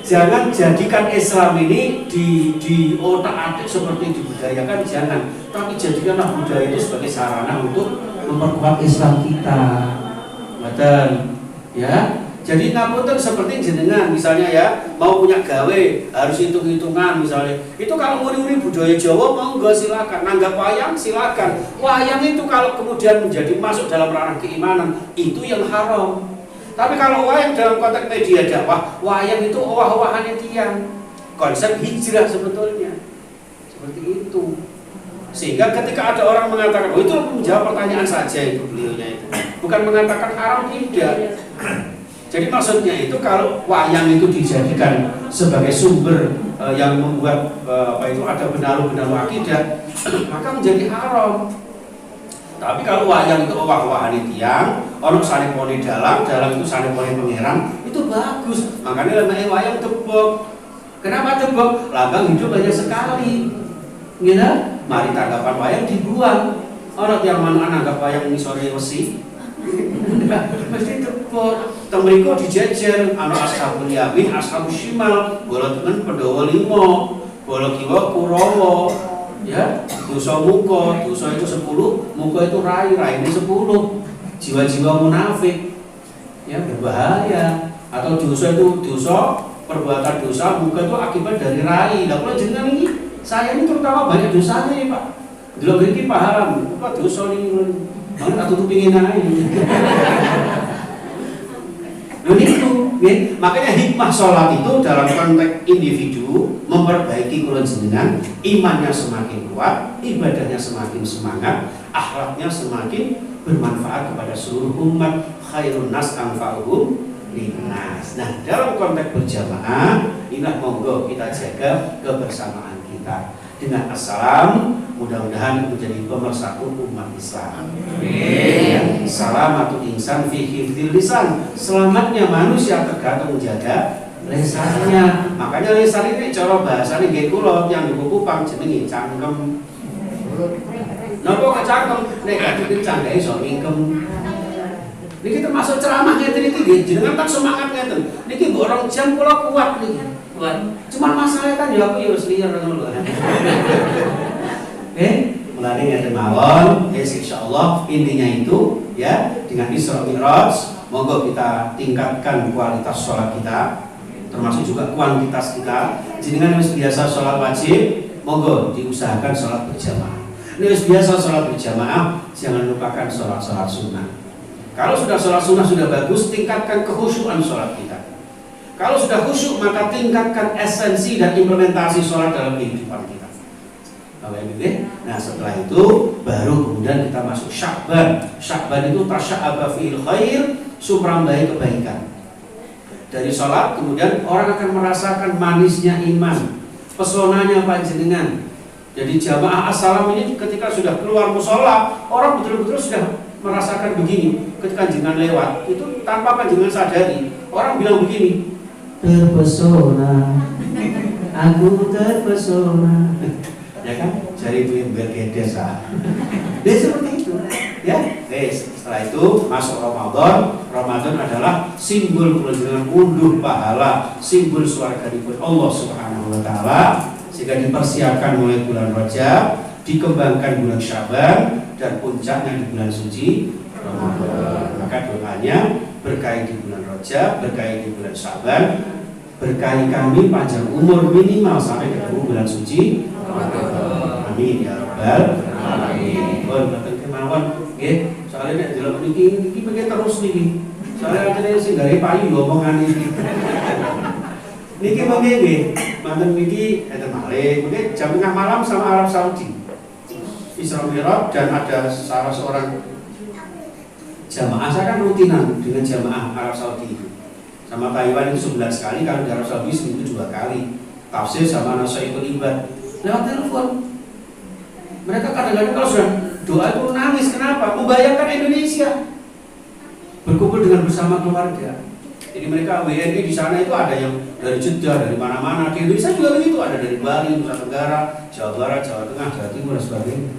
jangan jadikan Islam ini di otak-atik seperti dibudayakan, jangan. Tapi jadikanlah budaya itu sebagai sarana untuk memperkuat Islam kita. Betul. Ya. Jadi ngapunten seperti jenengan misalnya ya mau punya gawe harus hitung-hitungan misalnya. Itu kalau nguri-nguri budaya Jawa mau enggak silakan, nanggap wayang silakan. Wayang itu kalau kemudian menjadi masuk dalam ranah keimanan itu yang haram. Tapi kalau wayang dalam konteks media dakwah, wayang itu owah-owahannya tiang. Konsep hijrah sebetulnya. Seperti itu. Sehingga ketika ada orang mengatakan, oh itu menjawab pertanyaan saja itu beliaunya itu. Bukan mengatakan haram, tidak. Jadi maksudnya itu kalau wayang itu dijadikan sebagai sumber yang membuat itu ada benalu-benalu akidah, maka menjadi haram. Tapi kalau wayang itu owah-owahan tiang, orang sanepone dalang itu sanepone pangeran, itu bagus. Makanya namanya wayang tebok. Kenapa tebok? Lambang hidup banyak sekali. Gitu? Mari tanggapan wayang dibuang. Orang yang mana anggap wayang ini sore wesi. Mesti tebok. Temriko dijejer ana ashabul yamin, ashabul shimal, bola temen Pandhawa 5, bola kiwa Kurawa. Ya, dosa muka, dosa itu 10, muka itu rai ini 10. Jiwa-jiwa munafik. Ya, berbahaya. Atau dosa itu dosa, perbuatan dosa muka itu akibat dari rai. Lah kalau jenengan ini, saya ini terutama banyak dosanya ya, Pak. Delok iki paham, apa dosa ini. Mana tak tutup pingin aja. Itu, ya. Makanya hikmah sholat itu dalam konteks individu memperbaiki kula jenengan, imannya semakin kuat, ibadahnya semakin semangat, akhlaknya semakin bermanfaat kepada seluruh umat. Khairun nas anfa'uhum linnas. Nah, dalam konteks berjamaah, inilah monggo kita jaga kebersamaan kita dengan assalam. Mudah-mudahan menjadi pemersatu umat Islam. Amin. Salamatu insan fi hifdzil lisan. Selamatnya manusia tergantung menjaga lisannya. Makanya lisan ini cara bahasane nggih kula yang niku kupang jenenge cangkem. Napa kok cangkem? Nek kadung cangkeme iso mingkem. Niki termasuk ceramah ngeten iki nggih, jenengan tak semangat ngeten. Niki mbok 2 jam kula kuat niki. Kuat. Cuma masalah kan ya aku ya wis liar ngono lho. Mulai ngeten mawon, insyaallah intinya itu ya dengan Isra Mi'raj, monggo kita tingkatkan kualitas sholat kita, termasuk juga kuantitas kita. Jenengan wis biasa sholat wajib, monggo diusahakan sholat berjamaah. Wis biasa sholat berjamaah, jangan lupakan sholat sunnah. Kalau sudah sholat sunnah sudah bagus, tingkatkan kekhusyuan sholat kita. Kalau sudah khusyuk maka tingkatkan esensi dan implementasi sholat dalam kehidupan kita. Nah setelah itu baru kemudian kita masuk Sya'ban. Sya'ban itu tasya'aba fi'il khair, suprambai kebaikan. Dari sholat kemudian orang akan merasakan manisnya iman, pesonanya panjenengan. Jadi jamaah as-salam ini ketika sudah keluar musola, orang betul-betul sudah merasakan begini. Ketika jenengan lewat itu tanpa panjenengan sadari, orang bilang begini, terpesona, aku terpesona. Ya kan? Cari duit bergedes ah. Dia seperti itu. Ya. Setelah itu masuk Ramadan. Ramadan adalah simbol kelanjutan unduh pahala, simbol surganipun Allah Subhanahu wa taala, sehingga dipersiapkan mulai bulan Rajab, dikembangkan bulan Sya'ban, dan puncaknya di bulan suci Ramadan. Maka doanya berkahi di bulan Rajab, berkahi di bulan Sya'ban, berkahi kami panjang umur minimal sampai ketemu bulan suci Ramadan. Amin ya rabbal alamin. Boten kemawon nggih. Soale nek delok niki pengen terus niki. Soale atene sing gare payu omongan iki. Niki mengke nggih, manten niki enten malih, mengke jam tengah malam sama Arab Saudi. Isra Mi'raj dan ada salah seorang jamaah, saya kan rutinan dengan jamaah Arab Saudi. Sama Taiwan itu sebulan sekali, kalau di Arab Saudi seminggu 2 kali. Tafsir sama Nasaihul Ibad lewat telepon. Mereka kadang-kadang kalau sudah doa itu nangis, kenapa? Membayangkan Indonesia berkumpul dengan bersama keluarga. Jadi mereka WNI di sana itu ada yang dari Jeddah, dari mana-mana. Di Indonesia juga begitu, ada dari Bali, Nusa Tenggara, Jawa Barat, Jawa Tengah, Jawa Timur dan sebagainya.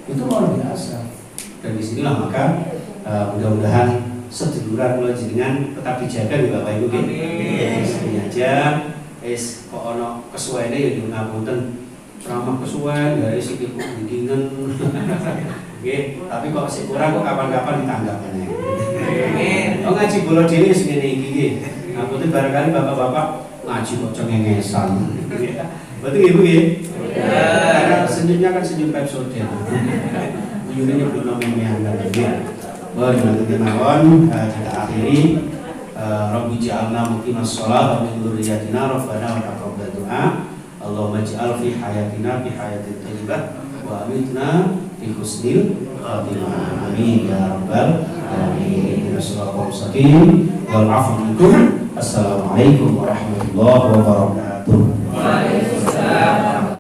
Itu luar biasa. Dan disinilah maka mudah-mudahan seduluran kula jenengan tetap dijaga ya Bapak Ibu nggih. Ini aja kok ono kesuwene ya ngapunten. Ceramah kesuwen dari siki bimbingan. Nggih, tapi kok sik kurang kok kapan-kapan ditanggap meneh. Oh ngaji bola dhewe sing ngene iki nggih. Ngapunten barangkali bapak-bapak ngaji kok cengengesan. Betul Ibu nggih? Karena senyumnya kan senyum pepsoden. Yune belum memeang nggih. Wah, nanti mawon kita akhiri. Rabbi ja'alna muqimas shalah wa min dzurriyyatina rabbana wa taqabbal du'a. Allahumma ij'al fi hayatina bi hayatin thayyibah wa amitna fi husnil khatimah. Amin ya rabbal alamin. Assalamualaikum warahmatullahi wabarakatuh. Assalamualaikum warahmatullahi wabarakatuh.